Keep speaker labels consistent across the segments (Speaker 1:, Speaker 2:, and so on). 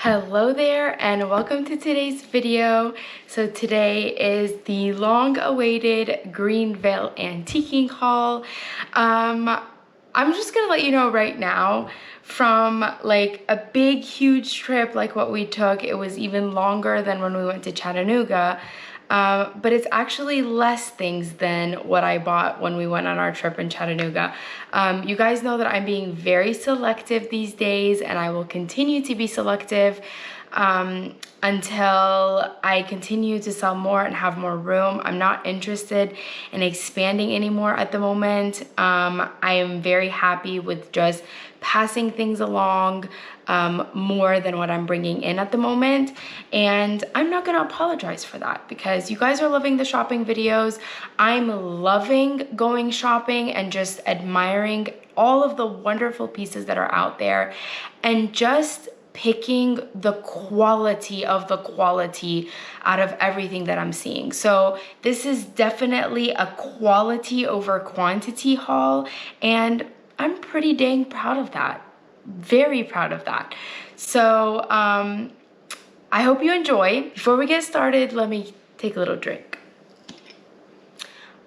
Speaker 1: Hello there and welcome to today's video. So today is the long-awaited Greenville antiquing haul. I'm just gonna let you know right now, from like a big huge trip like what we took, it was even longer than when we went to Chattanooga. But it's actually less things than what I bought when we went on our trip in Chattanooga. You guys know that I'm being very selective these days, and I will continue to be selective until I continue to sell more and have more room. I'm not interested in expanding anymore at the moment. I am very happy with just passing things along more than what I'm bringing in at the moment, and I'm not gonna apologize for that because you guys are loving the shopping videos. I'm loving going shopping and just admiring all of the wonderful pieces that are out there and just picking the quality of the quality out of everything that I'm seeing. So this is definitely a quality over quantity haul, and I'm pretty dang proud of that. Very proud of that. So I hope you enjoy. Before we get started, let me take a little drink.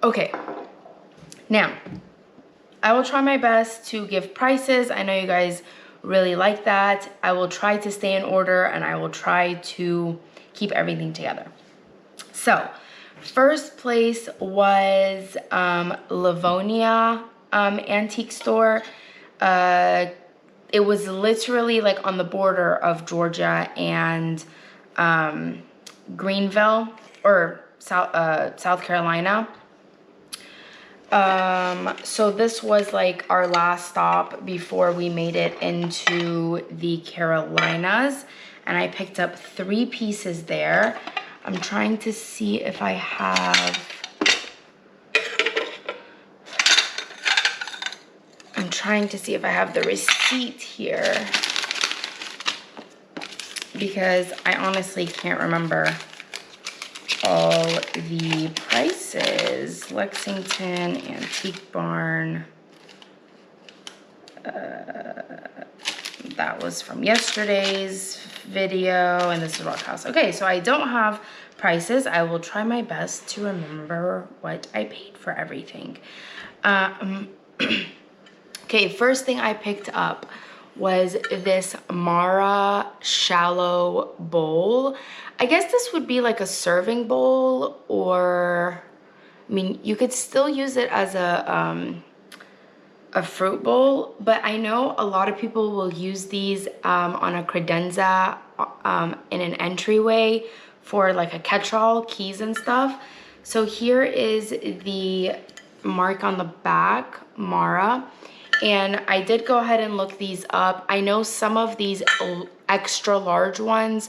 Speaker 1: Okay, now I will try my best to give prices. I know you guys really like that. I will try to stay in order and I will try to keep everything together. So first place was Livonia antique store. It was literally like on the border of Georgia and Greenville, or South Carolina. So this was like our last stop before we made it into the Carolinas, and I picked up 3 pieces there. I'm trying to see if I have the receipt here, because I honestly can't remember all the prices. Lexington Antique Barn. That was from yesterday's video, and this is Rock House. Okay, so I don't have prices. I will try my best to remember what I paid for everything. Okay, first thing I picked up was this Mara shallow bowl. I guess this would be like a serving bowl, or I mean, you could still use it as a fruit bowl, but I know a lot of people will use these on a credenza in an entryway for like a catch-all, keys and stuff. So here is the mark on the back, Mara. And I did go ahead and look these up. I know some of these extra large ones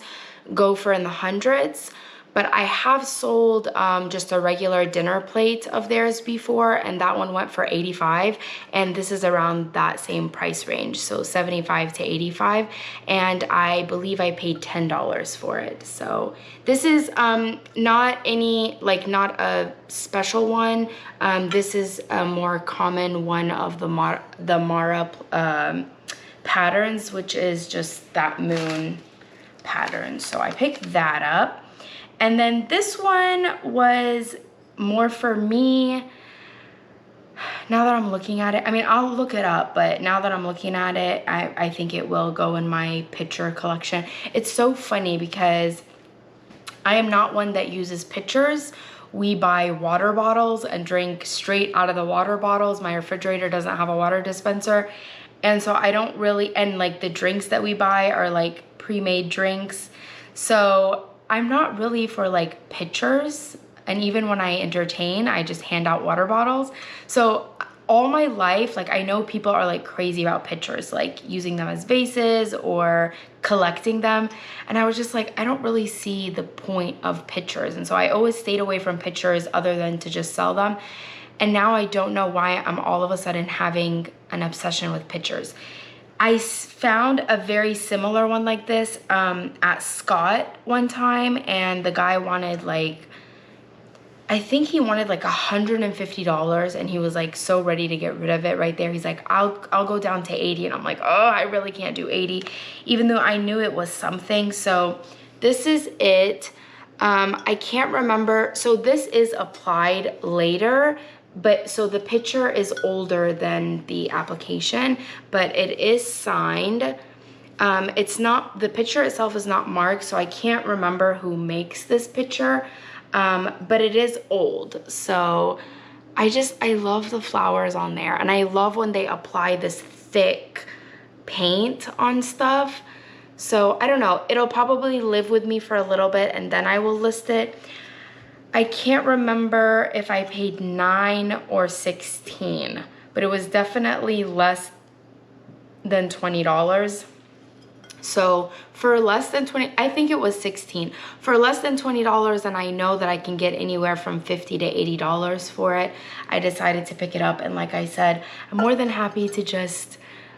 Speaker 1: go for in the hundreds, but I have sold just a regular dinner plate of theirs before, and that one went for $85, and this is around that same price range, so $75 to $85, and I believe I paid $10 for it. So this is not a special one. This is a more common one of the Mara patterns, which is just that moon pattern. So I picked that up. And then this one was more for me. Now that I'm looking at it, I mean, I'll look it up, but now that I'm looking at it, I think it will go in my picture collection. It's so funny because I am not one that uses pitchers. We buy water bottles and drink straight out of the water bottles. My refrigerator doesn't have a water dispenser. And so I don't really, and like the drinks that we buy are like pre-made drinks. So I'm not really for like pitchers, and even when I entertain, I just hand out water bottles. So all my life, like I know people are like crazy about pitchers, like using them as vases or collecting them. And I was just like, I don't really see the point of pitchers. And so I always stayed away from pitchers other than to just sell them. And now I don't know why I'm all of a sudden having an obsession with pitchers. I found a very similar one like this at Scott one time, and the guy wanted like I think he wanted like $150, and he was like so ready to get rid of it right there. He's like, I'll go down to 80. And I'm like, oh, I really can't do 80, even though I knew it was something. So this is it. I can't remember. So this is applied later, but so the picture is older than the application, but it is signed. It's not, the picture itself is not marked, so I can't remember who makes this picture. But it is old. So I love the flowers on there. And I love when they apply this thick paint on stuff. So I don't know, it'll probably live with me for a little bit and then I will list it. I can't remember if I paid 9 or 16, but it was definitely less than $20. So for less than 20, I think it was 16. For less than $20, and I know that I can get anywhere from $50 to $80 for it, I decided to pick it up. And like I said, I'm more than happy to just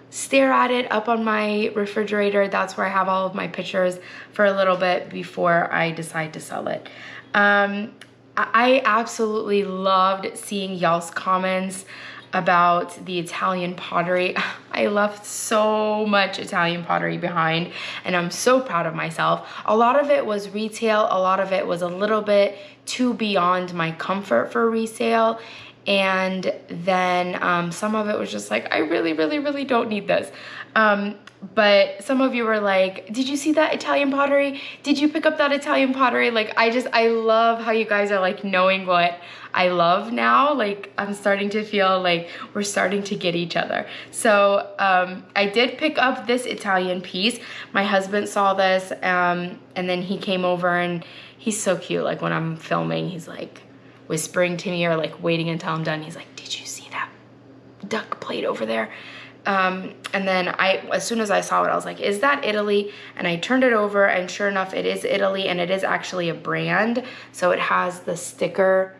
Speaker 1: stare at it up on my refrigerator. That's where I have all of my pictures for a little bit before I decide to sell it. I absolutely loved seeing y'all's comments about the Italian pottery. I left so much Italian pottery behind, and I'm so proud of myself. A lot of it was retail, a lot of it was a little bit too beyond my comfort for resale, and then some of it was just like, I really don't need this. But some of you were like, did you see that Italian pottery? Did you pick up that Italian pottery? Like, I love how you guys are like knowing what I love now. Like, I'm starting to feel like we're starting to get each other. So I did pick up this Italian piece. My husband saw this and then he came over, and he's so cute. Like when I'm filming, he's like whispering to me or like waiting until I'm done. He's like, did you see that duck plate over there? And then as soon as I saw it, I was like, is that Italy? And I turned it over, and sure enough, it is Italy, and it is actually a brand. So it has the sticker.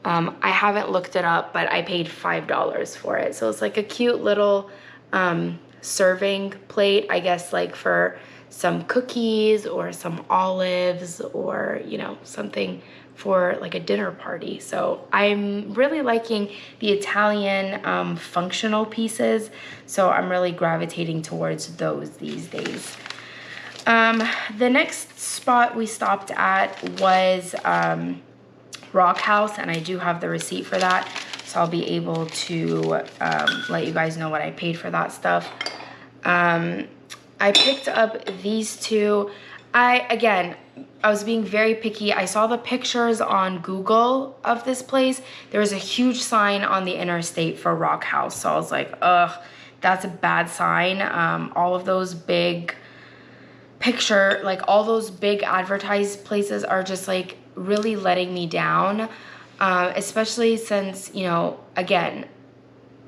Speaker 1: I haven't looked it up, but I paid $5 for it. So it's like a cute little serving plate, I guess, like for some cookies or some olives or, you know, something for like a dinner party. So I'm really liking the Italian functional pieces. So I'm really gravitating towards those these days. The next spot we stopped at was Rock House, and I do have the receipt for that. So I'll be able to let you guys know what I paid for that stuff. I picked up these two. Again, I was being very picky. I saw the pictures on Google of this place. There was a huge sign on the interstate for Rock House. So I was like, ugh, that's a bad sign. All of those big all those big advertised places are just like really letting me down. Especially since, you know, again,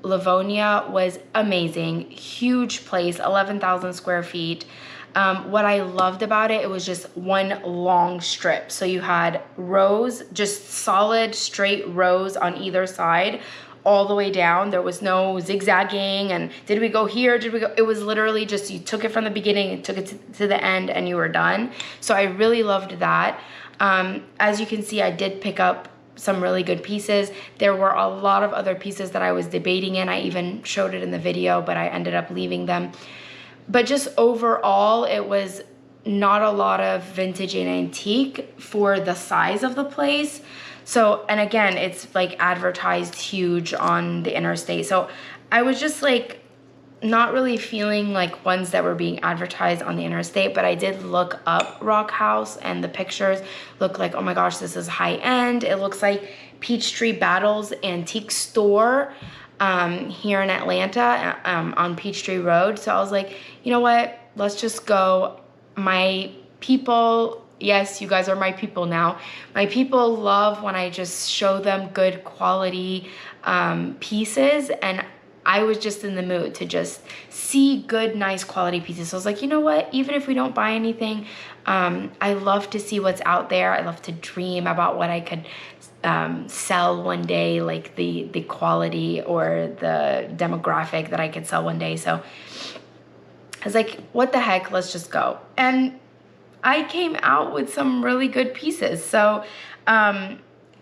Speaker 1: Livonia was amazing. Huge place, 11,000 square feet. What I loved about it, it was just one long strip. So you had rows, just solid straight rows on either side, all the way down. There was no zigzagging and did we go here, did we go? It was literally just, you took it from the beginning and took it to the end and you were done. So I really loved that. As you can see, I did pick up some really good pieces. There were a lot of other pieces that I was debating in. I even showed it in the video, but I ended up leaving them. But just overall, it was not a lot of vintage and antique for the size of the place. So, and again, it's like advertised huge on the interstate. So I was just like not really feeling like ones that were being advertised on the interstate, but I did look up Rock House and the pictures look like, oh my gosh, this is high end. It looks like Peachtree Battles Antique Store here in Atlanta on Peachtree Road. So I was like, you know what, let's just go. My people, yes, you guys are my people now. My people love when I just show them good quality pieces, and I was just in the mood to just see good, nice quality pieces. So I was like, you know what, even if we don't buy anything, I love to see what's out there. I love to dream about what I could sell one day, like the quality or the demographic that I could sell one day. So I was like, what the heck, let's just go. And I came out with some really good pieces. So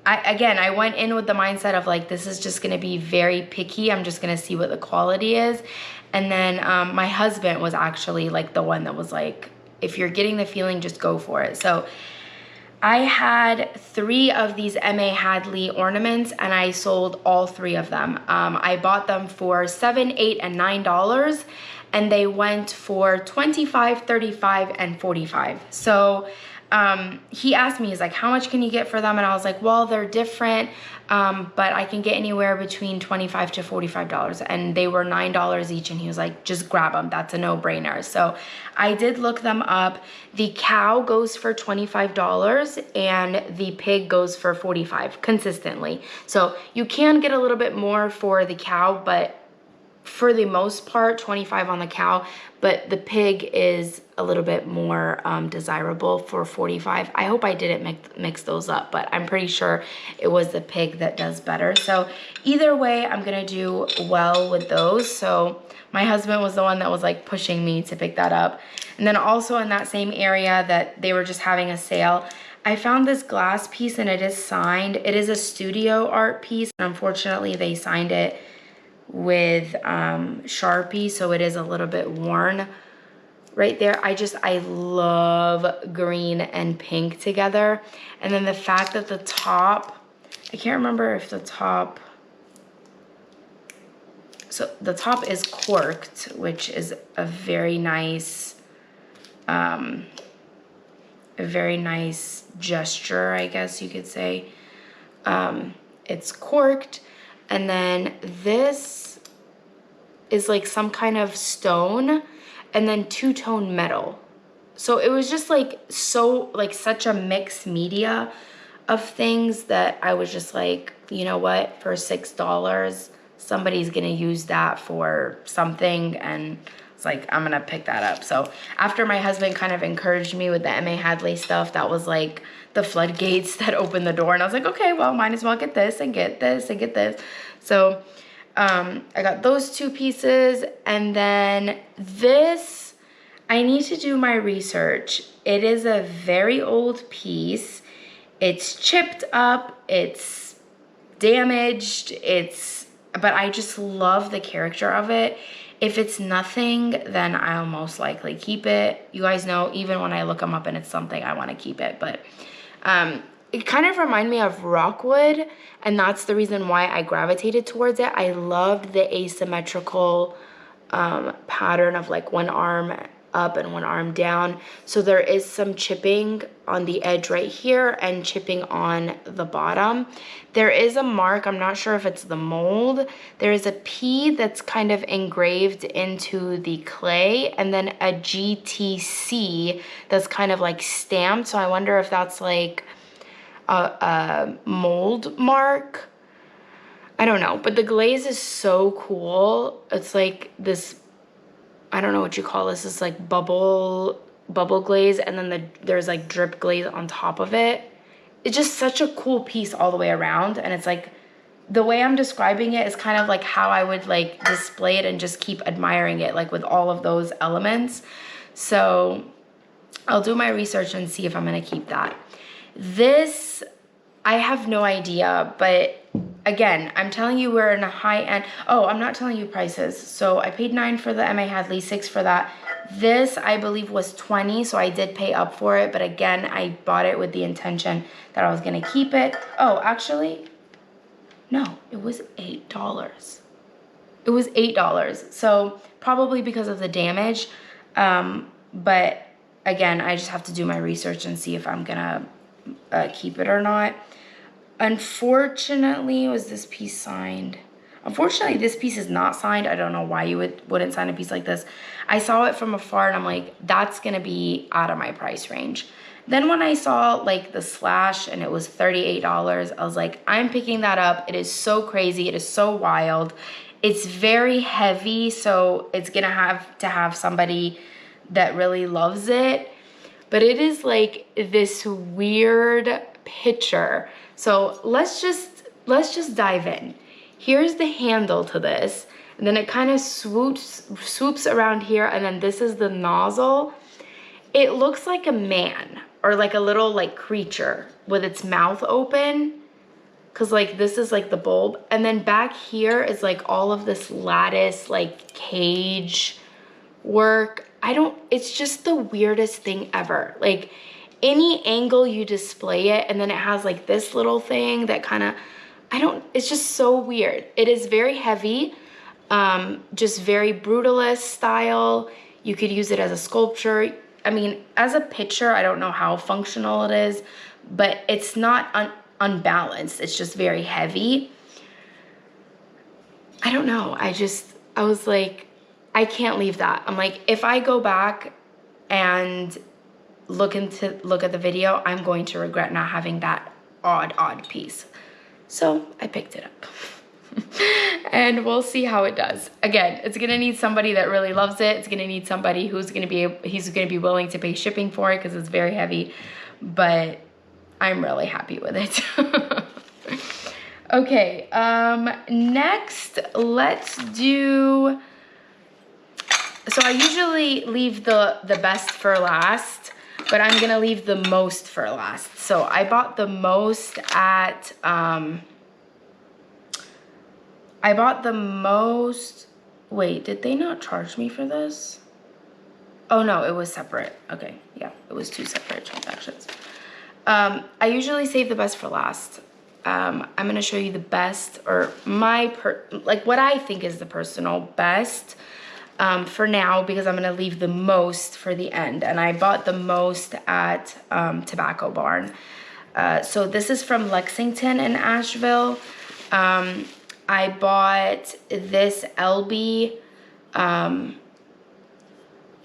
Speaker 1: I went in with the mindset of like, this is just gonna be very picky. I'm just gonna see what the quality is. And then my husband was actually like the one that was like, if you're getting the feeling, just go for it. So I had 3 of these M.A. Hadley ornaments and I sold all 3 of them. I bought them for $7, $8, and $9, and they went for $25, $35, and $45. So he asked me, he's like, how much can you get for them? And I was like, well, they're different, but I can get anywhere between $25 to $45. And they were $9 each. And he was like, just grab them. That's a no-brainer. So I did look them up. The cow goes for $25 and the pig goes for $45 consistently. So you can get a little bit more for the cow, but for the most part, $25 on the cow, but the pig is a little bit more desirable for $45. I hope I didn't mix those up, but I'm pretty sure it was the pig that does better. So either way, I'm gonna do well with those. So my husband was the one that was like pushing me to pick that up. And then also in that same area that they were just having a sale, I found this glass piece and it is signed. It is a studio art piece. Unfortunately, they signed it with Sharpie, so it is a little bit worn right there. I love green and pink together. And then the fact that the top, I can't remember if the top, so the top is corked, which is a very nice gesture, I guess you could say. It's corked. And then this is like some kind of stone and then two-tone metal. So it was just like such a mixed media of things that I was just like, you know what, for $6, somebody's gonna use that for something, and it's like, I'm gonna pick that up. So after my husband kind of encouraged me with the M.A. Hadley stuff, that was like the floodgates that opened the door, and I was like, okay, well, might as well get this and get this and get this. So I got those 2 pieces, and then this, I need to do my research. It is a very old piece. It's chipped up, it's damaged, but I just love the character of it. If it's nothing, then I'll most likely keep it. You guys know, even when I look them up and it's something, I want to keep it. But it kind of reminded me of rockwood, and that's the reason why I gravitated towards it. I loved the asymmetrical pattern of like one arm up and one arm down. So there is some chipping on the edge right here and chipping on the bottom. There is a mark, I'm not sure if it's the mold. There is a P that's kind of engraved into the clay, and then a GTC that's kind of like stamped. So I wonder if that's like a mold mark. I don't know, but the glaze is so cool. It's like this, I don't know what you call this. It's like bubble glaze, and then there's like drip glaze on top of it. It's just such a cool piece all the way around, and it's like, the way I'm describing it is kind of like how I would like display it and just keep admiring it, like with all of those elements. So I'll do my research and see if I'm gonna keep that. This, I have no idea, but again, I'm telling you we're in a high end. Oh, I'm not telling you prices. So I paid $9 for the M.A. Hadley, $6 for that. This, I believe, was $20, so I did pay up for it. But again, I bought it with the intention that I was gonna keep it. Oh, actually, no, it was $8. It was $8, so probably because of the damage. But again, I just have to do my research and see if I'm gonna keep it or not. Unfortunately, was this piece signed? Unfortunately, this piece is not signed. I don't know why you wouldn't sign a piece like this. I saw it from afar and I'm like, that's gonna be out of my price range. Then when I saw like the slash and it was $38, I was like, I'm picking that up. It is so crazy. It is so wild. It's very heavy, so it's gonna have to have somebody that really loves it. But it is like this weird picture. So let's just dive in. Here's the handle to this, and then it kind of swoops around here, and then this is the nozzle. It looks like a man or like a little like creature with its mouth open. because like this is like the bulb, and then back here is like all of this lattice like cage work. It's just the weirdest thing ever. Like any angle you display it, and then it has like this little thing that kind of, it's just so weird. It is very heavy, just very brutalist style. You could use it as a sculpture. I mean, as a picture, I don't know how functional it is, but it's not unbalanced. It's just very heavy. I don't know. I was like, I can't leave that. I'm like, if I go back and look at the video, I'm going to regret not having that odd piece. So I picked it up. And we'll see how it does. Again, it's gonna need somebody that really loves it. It's gonna need somebody he's gonna be willing to pay shipping for it because it's very heavy, but I'm really happy with it. Okay, next let's do, so I usually leave the best for last, but I'm gonna leave the most for last. So I bought the most at, wait, did they not charge me for this? Oh no, it was separate. Okay, yeah, it was 2 separate transactions. I usually save the best for last. I'm gonna show you the best, or like what I think is the personal best for now, because I'm gonna leave the most for the end. And I bought the most at Tobacco Barn. So this is from Lexington in Asheville. I bought this LB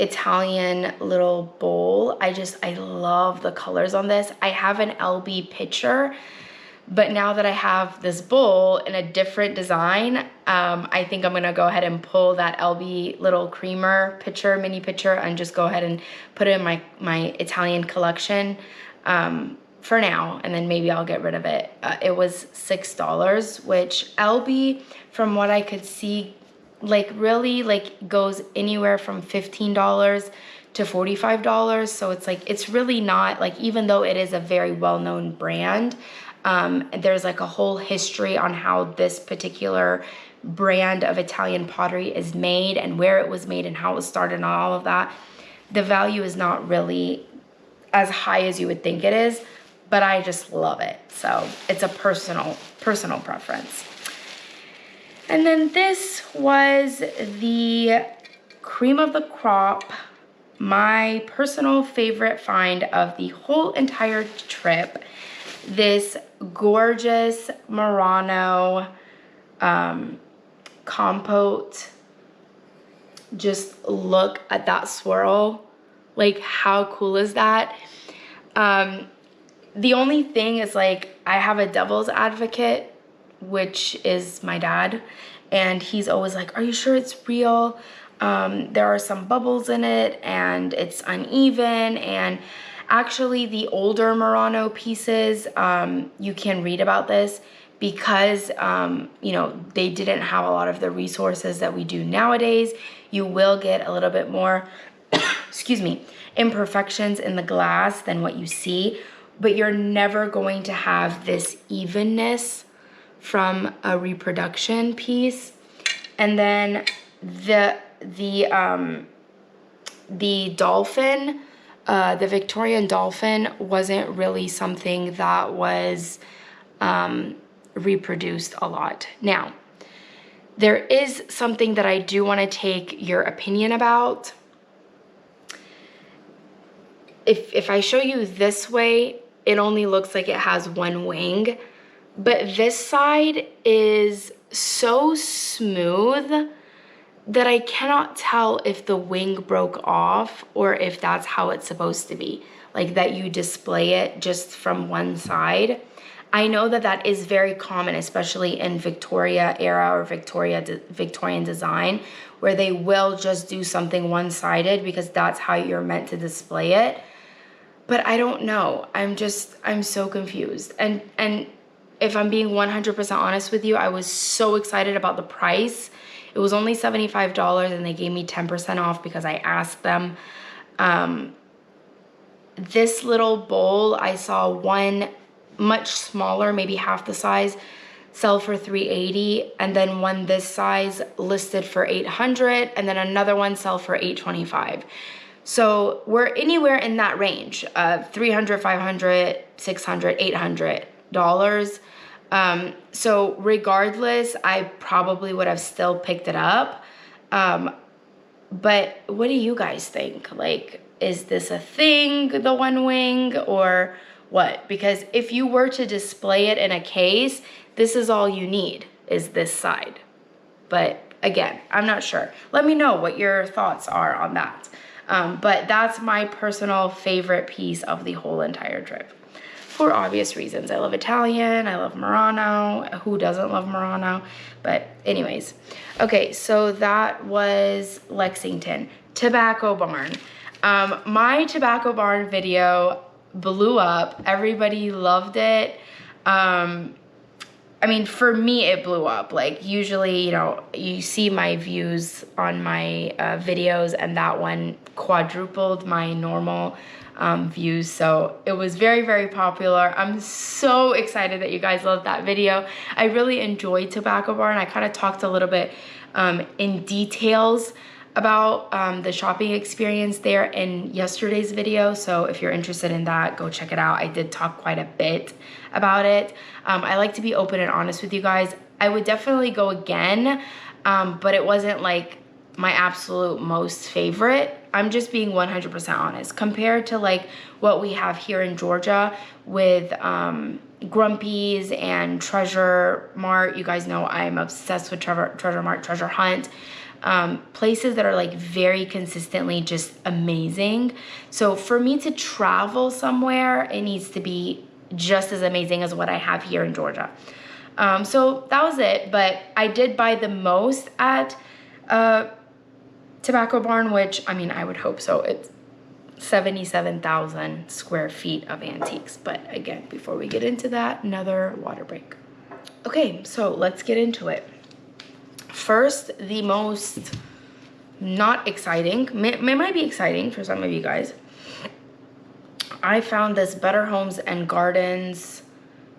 Speaker 1: Italian little bowl. I love the colors on this. I have an LB pitcher, but now that I have this bowl in a different design, I think I'm gonna go ahead and pull that LB little creamer pitcher, mini pitcher, and just go ahead and put it in my Italian collection for now, and then maybe I'll get rid of it. It was $6, which LB, from what I could see, like really like goes anywhere from $15 to $45. So it's like, it's really not like, even though it is a very well-known brand, there's like a whole history on how this particular brand of Italian pottery is made and where it was made and how it was started and all of that. The value is not really as high as you would think it is, but I just love it. So it's a personal preference. And then this was the cream of the crop, my personal favorite find of the whole entire trip. This gorgeous Murano compote. Just look at that swirl. Like, how cool is that? The only thing is, like, I have a devil's advocate, which is my dad, and he's always like, are you sure it's real? There are some bubbles in it and it's uneven. And actually the older Murano pieces, you can read about this because, you know, they didn't have a lot of the resources that we do nowadays. You will get a little bit more, excuse me, imperfections in the glass than what you see, but you're never going to have this evenness from a reproduction piece. And then the dolphin, the Victorian dolphin, wasn't really something that was reproduced a lot. Now, there is something that I do want to take your opinion about. If I show you this way, it only looks like it has one wing, but this side is so smooth that I cannot tell if the wing broke off or if that's how it's supposed to be, like that you display it just from one side. I know that that is very common, especially in Victoria era or Victorian design, where they will just do something one-sided because that's how you're meant to display it. But I don't know. I'm so confused. And if I'm being 100% honest with you, I was so excited about the price. It was only $75 and they gave me 10% off because I asked them. This little bowl, I saw one much smaller, maybe half the size, sell for $380, and then one this size listed for $800, and then another one sell for $825. So we're anywhere in that range of $300, $500, $600, $800. So regardless, I probably would have still picked it up. But what do you guys think? Like, is this a thing, the one wing, or what? Because if you were to display it in a case, this is all you need, is this side. But again, I'm not sure. Let me know what your thoughts are on that. But that's my personal favorite piece of the whole entire trip. For obvious reasons. I love Italian, I love Murano. Who doesn't love Murano? But anyways. Okay, so that was Lexington. Tobacco Barn. My Tobacco Barn video blew up. Everybody loved it. I mean, for me, it blew up. Like, usually, you know, you see my views on my videos, and that one quadrupled my normal views. So it was very, very popular. I'm so excited that you guys loved that video. I really enjoyed Tobacco Barn. I kind of talked a little bit in details about the shopping experience there in yesterday's video. So if you're interested in that, go check it out. I did talk quite a bit about it. I like to be open and honest with you guys. I would definitely go again, but it wasn't like my absolute most favorite. I'm just being 100% honest. Compared to like what we have here in Georgia with Grumpy's and Treasure Mart. You guys know I'm obsessed with Treasure Mart, Treasure Hunt. Places that are like very consistently just amazing. So for me to travel somewhere, it needs to be just as amazing as what I have here in Georgia. So that was it, but I did buy the most at Tobacco Barn, which, I mean, I would hope so. It's 77,000 square feet of antiques. But again, before we get into that, another water break. Okay, so let's get into it. First, the most not exciting, it might be exciting for some of you guys. I found this Better Homes and Gardens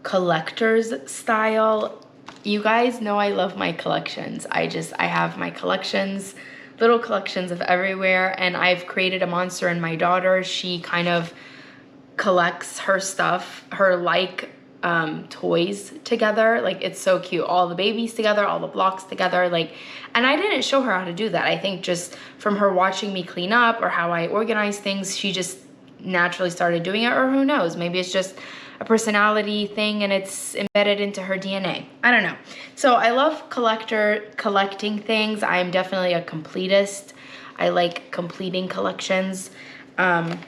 Speaker 1: collector's style. You guys know I love my collections. I have my collections, little collections of everywhere, and I've created a monster in my daughter. She kind of collects her stuff, her toys together. Like, it's so cute. All the babies together, all the blocks together. Like, and I didn't show her how to do that. I think just from her watching me clean up or how I organize things, she just naturally started doing it, or who knows, maybe it's just a personality thing and it's embedded into her DNA. I don't know. So I love collecting things. I'm definitely a completist. I like completing collections. And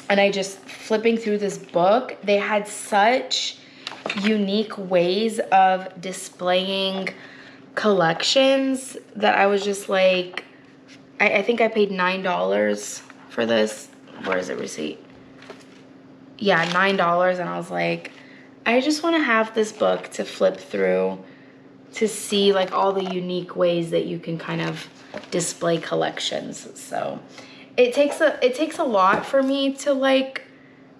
Speaker 1: I just flipping through this book, they had such unique ways of displaying collections that I was just like, I think I paid $9 for this. Where is the receipt? Yeah, $9, and I was like, I just want to have this book to flip through to see like all the unique ways that you can kind of display collections. So it takes a lot for me to like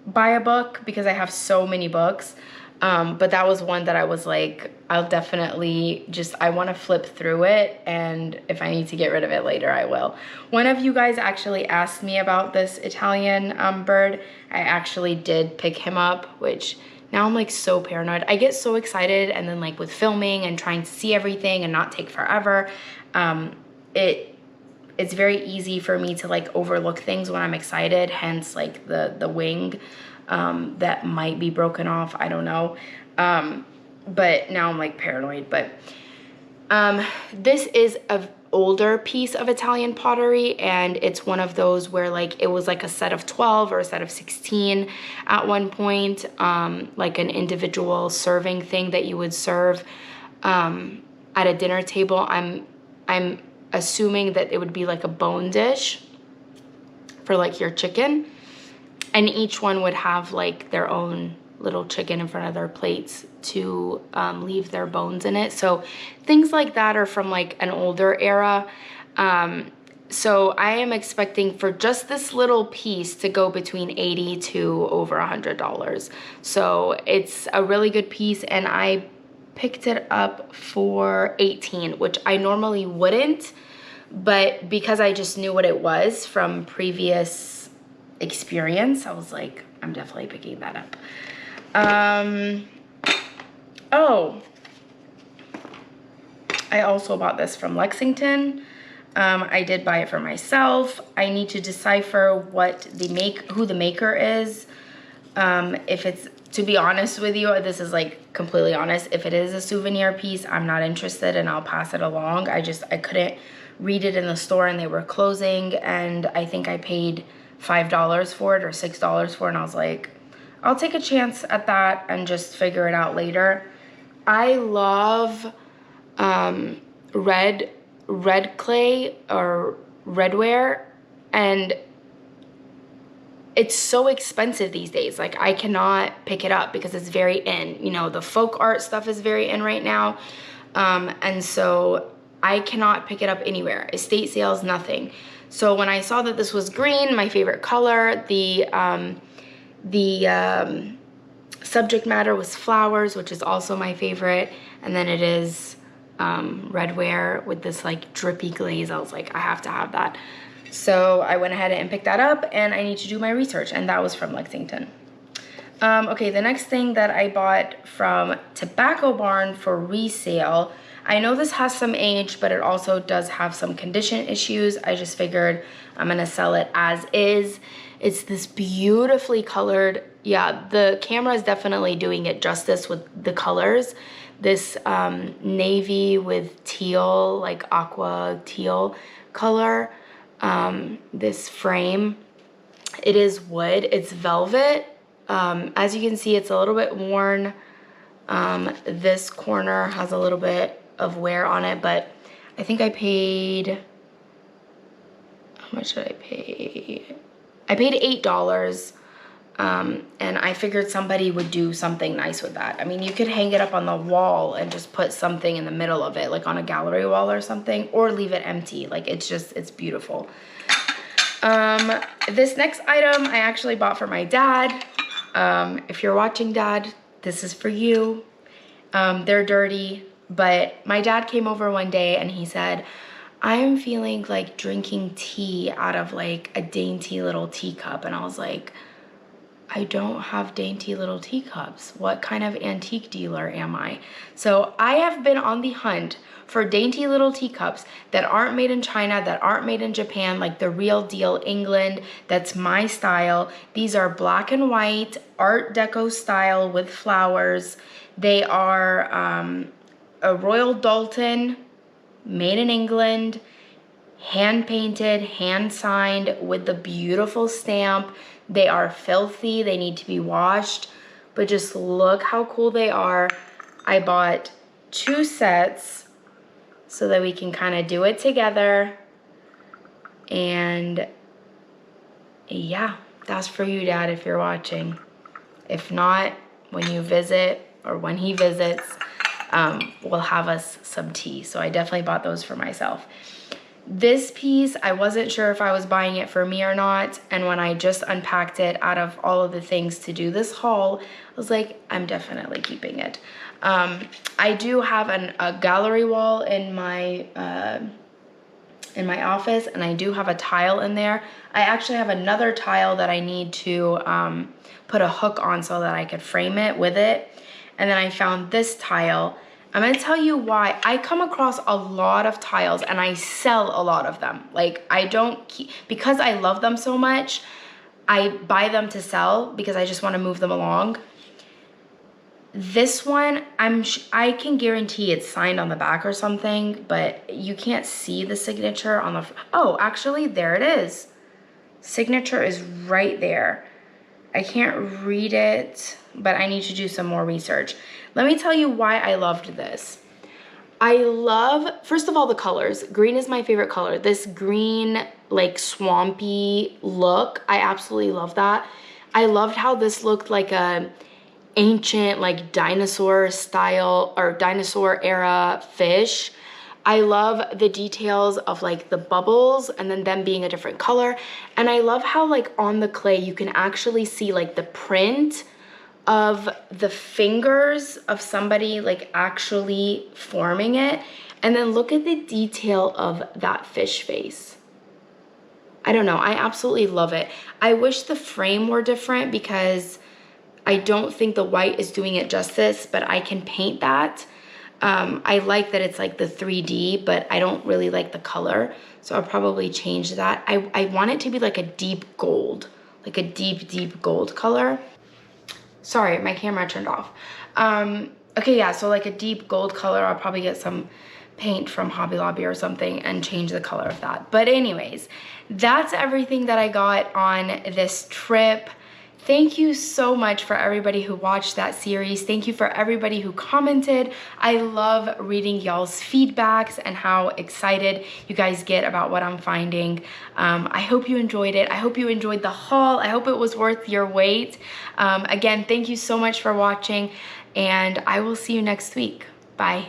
Speaker 1: buy a book because I have so many books. But that was one that I was like, I'll definitely I want to flip through it, and if I need to get rid of it later, I will. One of you guys actually asked me about this Italian bird. I actually did pick him up, which now I'm like so paranoid. I get so excited, and then like with filming and trying to see everything and not take forever, it's very easy for me to like overlook things when I'm excited, hence like the wing that might be broken off. I don't know. But now I'm like paranoid. But this is an older piece of Italian pottery, and it's one of those where like it was like a set of 12 or a set of 16 at one point, like an individual serving thing that you would serve at a dinner table. I'm assuming that it would be like a bone dish for like your chicken. And each one would have like their own little chicken in front of their plates to leave their bones in it. So things like that are from like an older era. So I am expecting for just this little piece to go between $80 to over $100. So it's a really good piece, and I picked it up for $18, which I normally wouldn't, but because I just knew what it was from previous experience, I was like, I'm definitely picking that up. Oh, I also bought this from Lexington. I did buy it for myself. I need to decipher who the maker is. If it's, to be honest with you, this is like completely honest. If it is a souvenir piece, I'm not interested and I'll pass it along. I couldn't read it in the store and they were closing, and I think I paid $5 for it or $6 for it, and I was like, I'll take a chance at that and just figure it out later. I love red clay or redware, and it's so expensive these days. Like, I cannot pick it up because it's very in. You know, the folk art stuff is very in right now, and so I cannot pick it up anywhere. Estate sales, nothing. So when I saw that this was green, my favorite color, the subject matter was flowers, which is also my favorite, and then it is redware with this like drippy glaze. I was like, I have to have that. So I went ahead and picked that up, and I need to do my research, and that was from Lexington. Okay, the next thing that I bought from Tobacco Barn for resale, I know this has some age, but it also does have some condition issues. I just figured I'm gonna sell it as is. It's this beautifully colored, yeah, the camera is definitely doing it justice with the colors. This navy with teal, like aqua teal color, this frame. It is wood, it's velvet. As you can see, it's a little bit worn. This corner has a little bit of wear on it, but I think I paid, how much did I pay? I paid $8, and I figured somebody would do something nice with that. I mean, you could hang it up on the wall and just put something in the middle of it, like on a gallery wall or something, or leave it empty. Like, it's beautiful. This next item I actually bought for my dad. If you're watching, Dad, this is for you. They're dirty, but my dad came over one day and he said, I'm feeling like drinking tea out of like a dainty little teacup. And I was like, I don't have dainty little teacups. What kind of antique dealer am I? So I have been on the hunt for dainty little teacups that aren't made in China, that aren't made in Japan, like the real deal England. That's my style. These are black and white, Art Deco style with flowers. They are a Royal Doulton, made in England, hand painted, hand signed with the beautiful stamp. They are filthy, they need to be washed, but just look how cool they are. I bought 2 sets so that we can kind of do it together. And yeah, that's for you, Dad, if you're watching. If not, when you visit or when he visits, we'll have us some tea. So I definitely bought those for myself. This piece, I wasn't sure if I was buying it for me or not. And when I just unpacked it out of all of the things to do this haul, I was like, I'm definitely keeping it. I do have a gallery wall in my office, and I do have a tile in there. I actually have another tile that I need to put a hook on so that I could frame it with it. And then I found this tile. I'm gonna tell you why. I come across a lot of tiles and I sell a lot of them. Like, I don't keep, because I love them so much, I buy them to sell because I just wanna move them along. This one, I can guarantee it's signed on the back or something, but you can't see the signature on the, oh, actually, there it is. Signature is right there. I can't read it, but I need to do some more research. Let me tell you why I loved this. I love, first of all, the colors. Green is my favorite color. This green, like swampy look, I absolutely love that. I loved how this looked like a ancient, like dinosaur style or dinosaur era fish. I love the details of like the bubbles and then them being a different color. And I love how like on the clay you can actually see like the print of the fingers of somebody like actually forming it. And then look at the detail of that fish face. I don't know, I absolutely love it. I wish the frame were different because I don't think the white is doing it justice, but I can paint that. I like that it's like the 3D, but I don't really like the color. So I'll probably change that. I want it to be like a deep gold, like a deep, deep gold color. Sorry, my camera turned off. Okay, yeah, so like a deep gold color. I'll probably get some paint from Hobby Lobby or something and change the color of that. But anyways, that's everything that I got on this trip. Thank you so much for everybody who watched that series. Thank you for everybody who commented. I love reading y'all's feedbacks and how excited you guys get about what I'm finding. I hope you enjoyed it. I hope you enjoyed the haul. I hope it was worth your wait. Again, thank you so much for watching, and I will see you next week. Bye.